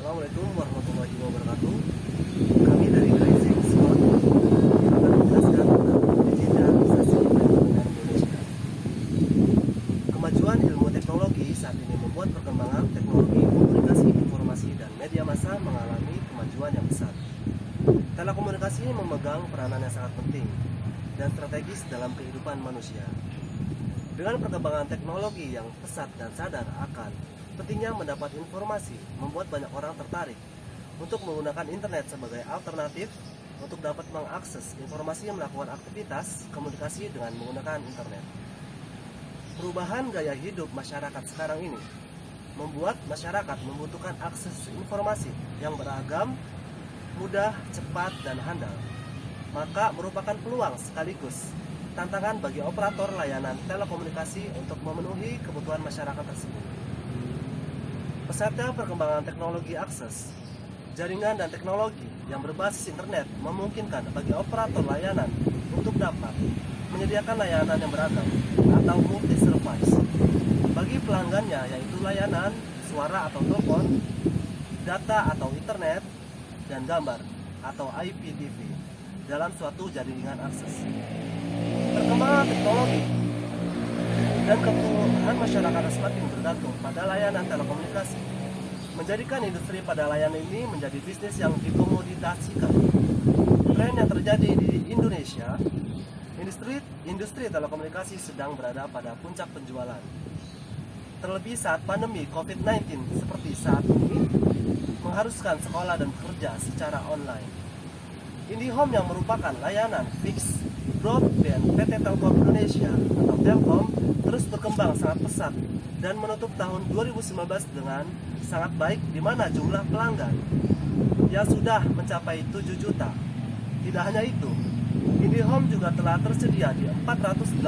Assalamualaikum warahmatullahi wabarakatuh. Kami dari Rising Squad akan menjelaskan tentang digitalisasi perekonomian Indonesia. Kemajuan ilmu teknologi saat ini membuat perkembangan teknologi komunikasi, informasi, dan media massa mengalami kemajuan yang besar. Telekomunikasi memegang peranan yang sangat penting dan strategis dalam kehidupan manusia. Dengan perkembangan teknologi yang pesat dan sadar akan pentingnya mendapat informasi, membuat banyak orang tertarik untuk menggunakan internet sebagai alternatif untuk dapat mengakses informasi yang melakukan aktivitas komunikasi dengan menggunakan internet. Perubahan gaya hidup masyarakat sekarang ini membuat masyarakat membutuhkan akses informasi yang beragam, mudah, cepat, dan handal. Maka merupakan peluang sekaligus tantangan bagi operator layanan telekomunikasi untuk memenuhi kebutuhan masyarakat tersebut. Pesatnya perkembangan teknologi akses, jaringan dan teknologi yang berbasis internet memungkinkan bagi operator layanan untuk dapat menyediakan layanan yang beragam atau multi-service bagi pelanggannya, yaitu layanan suara atau telepon, data atau internet, dan gambar atau IPTV dalam suatu jaringan akses. Perkembangan teknologi dan kebutuhan masyarakat semakin bergantung pada layanan telekomunikasi, menjadikan industri pada layanan ini menjadi bisnis yang dikomoditasikan. Tren yang terjadi di Indonesia, industri telekomunikasi sedang berada pada puncak penjualan. Terlebih saat pandemi COVID-19 seperti saat ini mengharuskan sekolah dan bekerja secara online. IndiHome yang merupakan layanan fix broadband PT Telkom Indonesia atau Telkom terus berkembang sangat pesat dan menutup tahun 2019 dengan sangat baik, di mana jumlah pelanggan yang sudah mencapai 7 juta. Tidak hanya itu, IndiHome juga telah tersedia di 489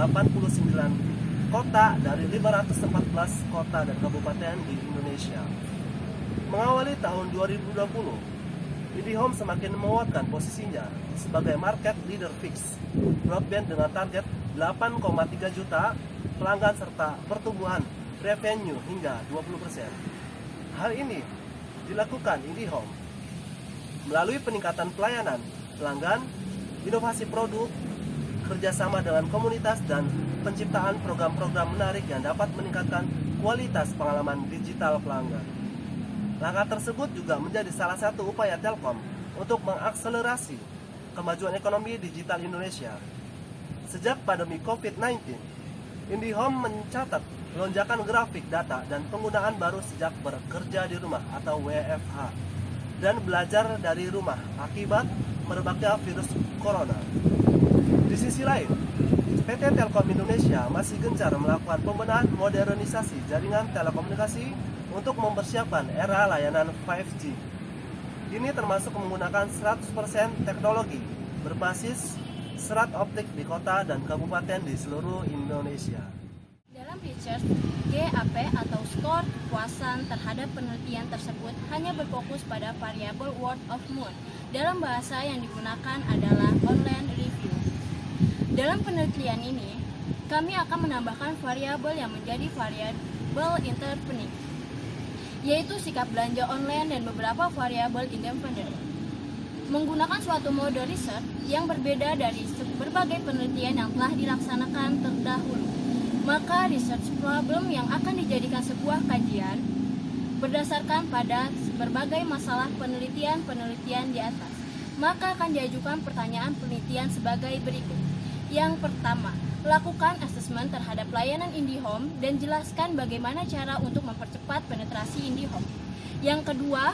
kota dari 514 kota dan kabupaten di Indonesia. Mengawali tahun 2020, IndiHome semakin menguatkan posisinya sebagai market leader fix broadband dengan target 8,3 juta pelanggan serta pertumbuhan revenue hingga 20%. Hal ini dilakukan IndiHome melalui peningkatan pelayanan pelanggan, inovasi produk, kerjasama dengan komunitas, dan penciptaan program-program menarik yang dapat meningkatkan kualitas pengalaman digital pelanggan. Langkah tersebut juga menjadi salah satu upaya Telkom untuk mengakselerasi kemajuan ekonomi digital Indonesia. Sejak pandemi COVID-19, IndiHome mencatat lonjakan grafik data dan penggunaan baru sejak bekerja di rumah atau WFH dan belajar dari rumah akibat merebaknya virus corona. Di sisi lain, PT Telkom Indonesia masih gencar melakukan pembenahan modernisasi jaringan telekomunikasi untuk mempersiapkan era layanan 5G. Ini termasuk menggunakan 100% teknologi berbasis serat optik di kota dan kabupaten di seluruh Indonesia. Dalam research, GAP atau skor kepuasan terhadap penelitian tersebut hanya berfokus pada variabel word of mouth. Dalam bahasa yang digunakan adalah online review. Dalam penelitian ini, kami akan menambahkan variabel yang menjadi variabel intervening, yaitu sikap belanja online dan beberapa variabel independen. Menggunakan suatu mode riset yang berbeda dari berbagai penelitian yang telah dilaksanakan terdahulu, maka research problem yang akan dijadikan sebuah kajian berdasarkan pada berbagai masalah penelitian di atas. Maka akan diajukan pertanyaan penelitian sebagai berikut. Yang pertama, lakukan asesmen terhadap layanan IndiHome dan jelaskan bagaimana cara untuk mempercepat penetrasi IndiHome. Yang kedua,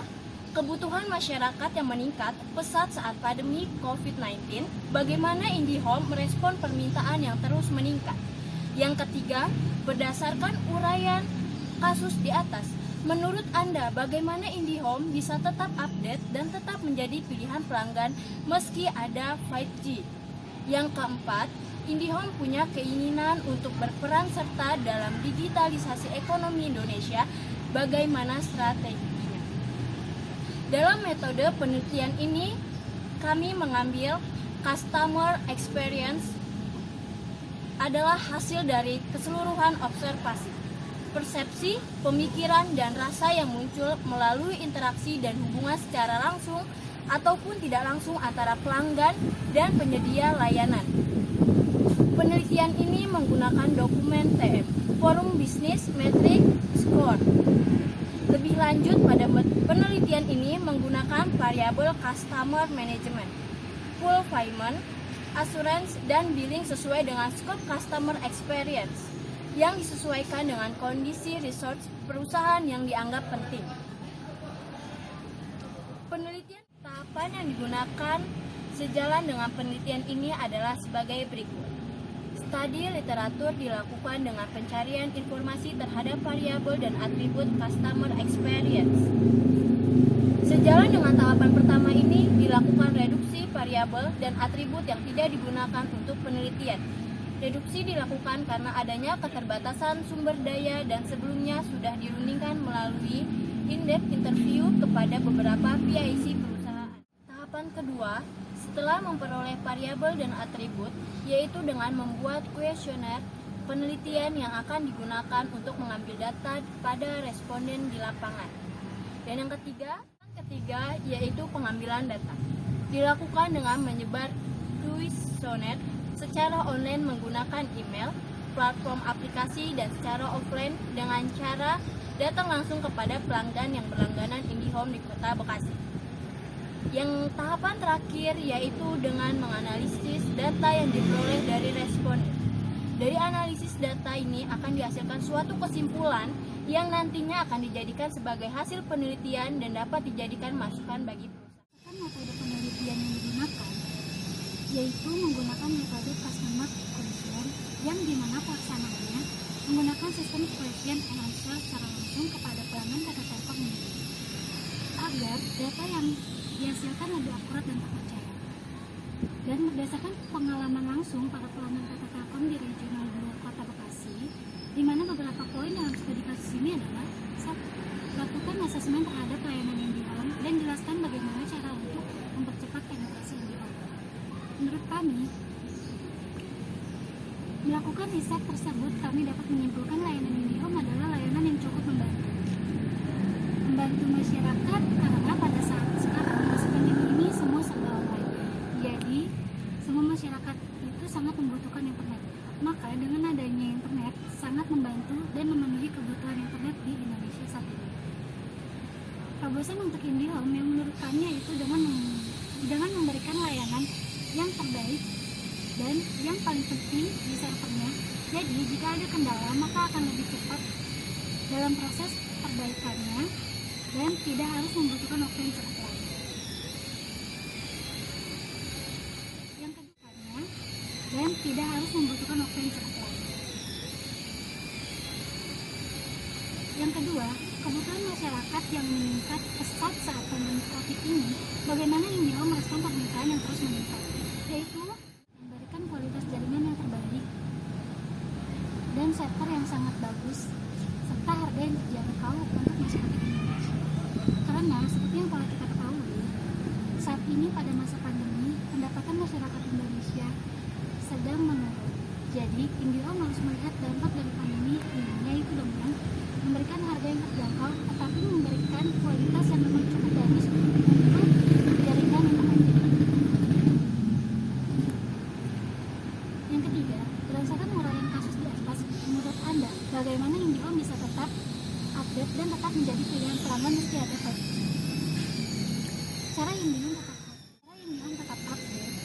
kebutuhan masyarakat yang meningkat pesat saat pandemi COVID-19, bagaimana IndiHome merespon permintaan yang terus meningkat. Yang ketiga, berdasarkan uraian kasus di atas, menurut Anda bagaimana IndiHome bisa tetap update dan tetap menjadi pilihan pelanggan meski ada 5G. Yang keempat, IndiHome punya keinginan untuk berperan serta dalam digitalisasi ekonomi Indonesia. Bagaimana strateginya? Dalam metode penelitian ini, kami mengambil customer experience adalah hasil dari keseluruhan observasi. persepsi, pemikiran, dan rasa yang muncul melalui interaksi dan hubungan secara langsung ataupun tidak langsung antara pelanggan dan penyedia layanan. Penelitian ini menggunakan dokumen TM, Forum Business Metric Score. Lebih lanjut, pada penelitian ini menggunakan variabel Customer Management, Fulfillment, Assurance, dan Billing sesuai dengan scope Customer Experience yang disesuaikan dengan kondisi resource perusahaan yang dianggap penting. Penelitian tahapan yang digunakan sejalan dengan penelitian ini adalah sebagai berikut. Studi literatur dilakukan dengan pencarian informasi terhadap variabel dan atribut customer experience. Sejalan dengan tahapan pertama ini, dilakukan reduksi variabel dan atribut yang tidak digunakan untuk penelitian. Reduksi dilakukan karena adanya keterbatasan sumber daya dan sebelumnya sudah dirundingkan melalui in-depth interview kepada beberapa PIC perusahaan. Tahapan kedua, setelah memperoleh variabel dan atribut, yaitu dengan membuat kuesioner penelitian yang akan digunakan untuk mengambil data pada responden di lapangan. Dan yang ketiga yaitu pengambilan data. Dilakukan dengan menyebar kuesioner secara online menggunakan email, platform aplikasi, dan secara offline dengan cara datang langsung kepada pelanggan yang berlangganan IndiHome di Kota Bekasi. Yang tahapan terakhir yaitu dengan menganalisis data yang diperoleh dari responden. Dari analisis data ini akan dihasilkan suatu kesimpulan yang nantinya akan dijadikan sebagai hasil penelitian dan dapat dijadikan masukan bagi perusahaan. Metode penelitian yang digunakan yaitu menggunakan metode customer question yang dimana pelaksanaannya menggunakan sistem question and answer secara langsung kepada pelanggan PT Telkom agar data yang dihasilkan lebih akurat dan terpercaya. Dan berdasarkan pengalaman langsung para pelanggan PT Telkom di Regional 2 Kota Bekasi, di mana beberapa poin dalam studi kasus ini adalah: 1. Lakukan asesmen terhadap layanan IndiHome dan jelaskan bagaimana cara untuk mempercepat penetrasi IndiHome. Menurut kami, melakukan riset tersebut, kami dapat menyimpulkan layanan IndiHome adalah layanan yang cukup membantu masyarakat karena pada saat sekarang masa pandemi ini semua serba online. Jadi, semua masyarakat itu sangat membutuhkan internet. Maka dengan adanya internet sangat membantu dan memenuhi kebutuhan internet di Indonesia saat ini. Terobosan untuk IndiHome yang menurut kami yaitu dengan memberikan layanan yang terbaik dan yang paling penting di servernya. Jadi jika ada kendala maka akan lebih cepat dalam proses perbaikannya dan tidak harus membutuhkan waktu yang cukup lama. Yang keduanya, dan tidak harus membutuhkan waktu yang cukup lama. Yang kedua, kebutuhan masyarakat yang meningkat pesat saat pandemi COVID ini, bagaimana IndiHome merespon permintaan yang terus meningkat, yaitu memberikan kualitas jaringan yang terbaik dan server yang sangat bagus, serta harga yang terjangkau untuk masyarakat Indonesia. Karena seperti yang telah kita ketahui, saat ini pada masa pandemi, pendapatan masyarakat Indonesia sedang menurun. Jadi, IndiHome harus melihat dampak dari pandemi ini, yaitu dengan memberikan harga yang terjangkau, tetapi memberikan kualitas yang memang cukup bagus untuk jaringan internet. Yang ketiga, berdasarkan uraian kasus di atas, menurut Anda, bagaimana IndiHome bisa tetap update dan tetap menjadi pilihan pelanggan meski ada 5G? Cara IndiHome tetap update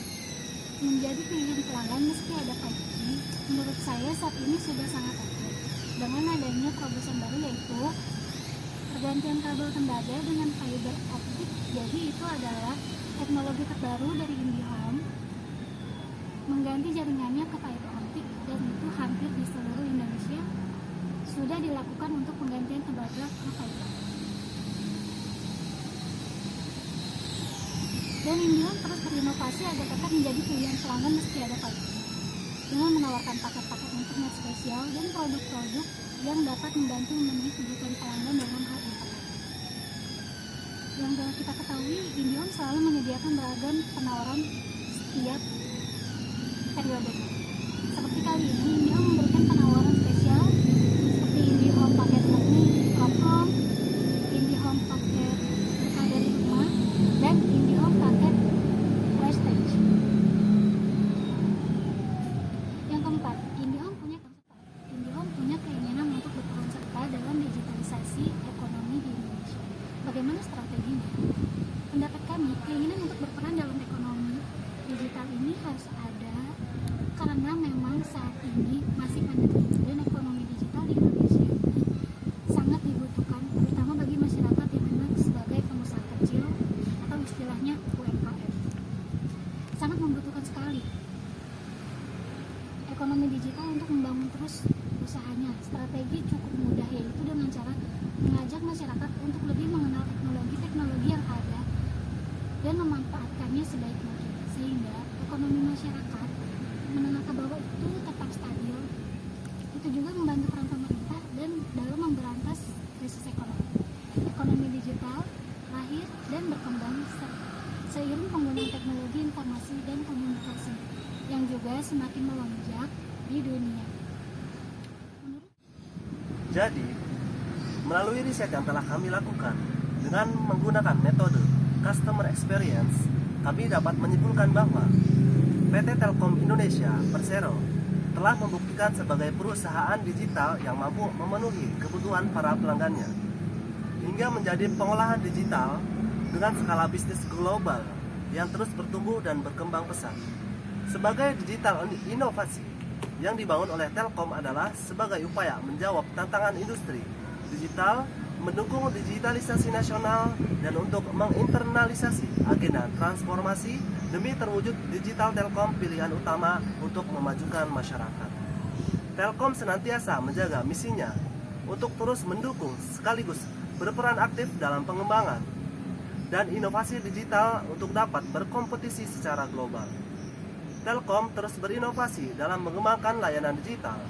menjadi pilihan pelanggan meski ada 5G, menurut saya saat ini sudah sangat oke. Dengan adanya terobosan baru yaitu pergantian kabel tembaga dengan fiber optik. Jadi itu adalah teknologi terbaru dari IndiHome mengganti jaringannya ke fiber optik, dan itu hampir di seluruh Indonesia sudah dilakukan untuk penggantian tembaga ke fiber. Dan IndiHome terus berinovasi agar tetap menjadi pilihan pelanggan meski ada 5G, dengan menawarkan paket-paket internet spesial dan produk-produk yang dapat membantu memenuhi kebutuhan pelanggan dalam hal internet. Yang dapat kita ketahui, IndiHome selalu menyediakan beragam penawaran setiap periodenya. Seperti kali ini, IndiHome memberikan penawaran spesial seperti IndiHome ini harus ada karena memang saat ini masih pandemi dan ekonomi digital di Indonesia ini sangat dibutuhkan, terutama bagi masyarakat yang memang sebagai pengusaha kecil atau istilahnya UMKM. Sangat membutuhkan sekali ekonomi digital untuk membangun terus usahanya. Strategi cukup mudah, yaitu dengan cara mengajak masyarakat untuk lebih mengenal teknologi-teknologi yang ada dan memanfaatkannya sebaik mungkin, sehingga ekonomi masyarakat menengah ke bawah itu tetap stabil. Itu juga membantu peran pemerintah dan dalam memberantas krisis ekonomi. Ekonomi digital lahir dan berkembang seiring penggunaan teknologi informasi dan komunikasi yang juga semakin melonjak di dunia. Jadi, melalui riset yang telah kami lakukan dengan menggunakan metode Customer Experience, kami dapat menyimpulkan bahwa PT Telkom Indonesia Persero telah membuktikan sebagai perusahaan digital yang mampu memenuhi kebutuhan para pelanggannya, hingga menjadi pengolahan digital dengan skala bisnis global yang terus bertumbuh dan berkembang pesat. Sebagai digital inovasi yang dibangun oleh Telkom adalah sebagai upaya menjawab tantangan industri digital, mendukung digitalisasi nasional, dan untuk menginternalisasi agenda transformasi demi terwujud digital Telkom pilihan utama untuk memajukan masyarakat. Telkom senantiasa menjaga misinya untuk terus mendukung sekaligus berperan aktif dalam pengembangan dan inovasi digital untuk dapat berkompetisi secara global. Telkom terus berinovasi dalam mengembangkan layanan digital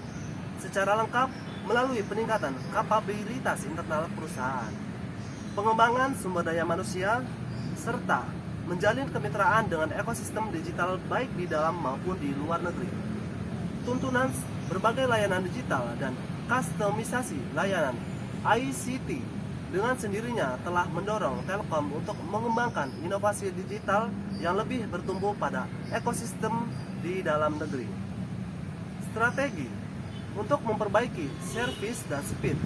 secara lengkap melalui peningkatan kapabilitas internal perusahaan, pengembangan sumber daya manusia, serta menjalin kemitraan dengan ekosistem digital baik di dalam maupun di luar negeri. Tuntunan berbagai layanan digital dan kustomisasi layanan ICT dengan sendirinya telah mendorong Telkom untuk mengembangkan inovasi digital yang lebih bertumbuh pada ekosistem di dalam negeri. Strategi untuk memperbaiki servis dan speed,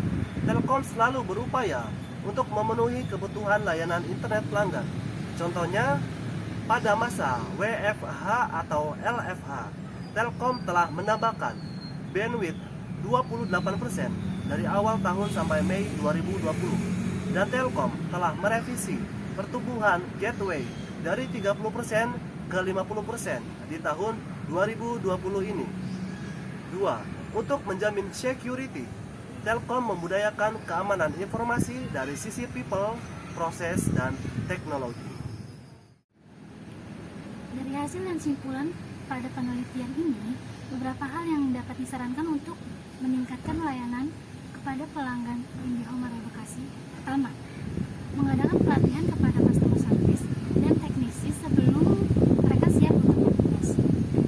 Telkom selalu berupaya untuk memenuhi kebutuhan layanan internet pelanggan. Contohnya, pada masa WFH atau LFH, Telkom telah menambahkan bandwidth 28% dari awal tahun sampai Mei 2020. Dan Telkom telah merevisi pertumbuhan gateway dari 30% ke 50% di tahun 2020 ini. 2. Untuk menjamin security, Telkom membudayakan keamanan informasi dari sisi people, proses, dan teknologi. Dari hasil dan simpulan pada penelitian ini, beberapa hal yang dapat disarankan untuk meningkatkan layanan kepada pelanggan IndiHome Area Bekasi. Pertama, mengadakan pelatihan kepada customer service dan teknisi sebelum mereka siap untuk bertugas,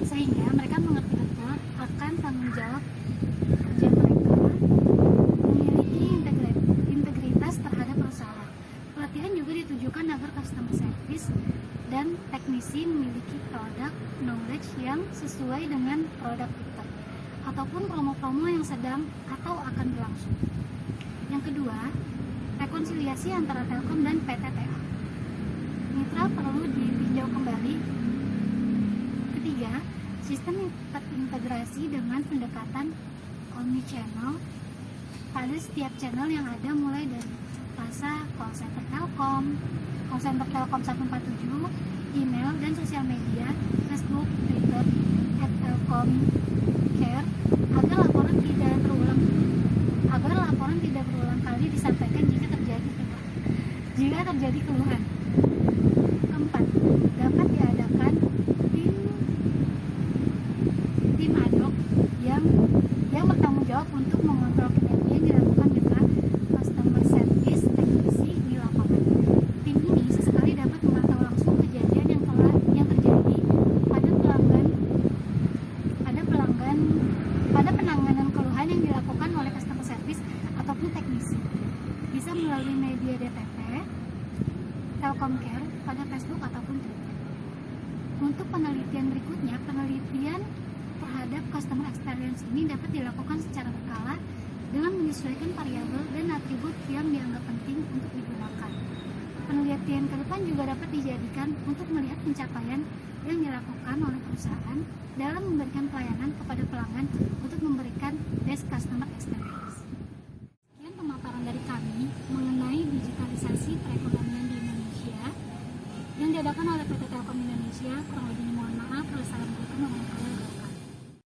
sehingga mereka mengerti betul akan tanggung jawab kerja mereka, memiliki integritas terhadap perusahaan. Pelatihan juga ditujukan agar customer service dan teknisi memiliki produk knowledge yang sesuai dengan produk kita ataupun promo-promo yang sedang atau akan berlangsung. Yang kedua, rekonsiliasi antara Telkom dan PTTA. Mitra perlu ditinjau kembali. Ketiga, sistem terintegrasi dengan pendekatan omnichannel pada setiap channel yang ada, mulai dari rasa call center Telkom 147, email dan sosial media, Facebook, Twitter, @telkomcare, agar laporan tidak berulang kali disampaikan jika terjadi keluhan. Keempat, dapat diadakan tim ad hoc yang bertanggung jawab untuk mengontrol kinerja yang dilakukan dengan customer service teknisi di lapangan. Tim ini sesekali dapat memantau langsung kejadian yang terjadi pada penanganan keluhan yang dilakukan oleh customer service ataupun teknisi. Bisa melalui media DTP, Telkomcare pada Facebook ataupun Twitter. Untuk penelitian berikutnya, penelitian terhadap customer experience ini dapat dilakukan secara berkala dengan menyesuaikan variabel dan atribut yang dianggap penting untuk digunakan. Penelitian penelitian ke depan juga dapat dijadikan untuk melihat pencapaian yang dilakukan oleh perusahaan dalam memberikan pelayanan kepada pelanggan untuk memberikan best customer experience.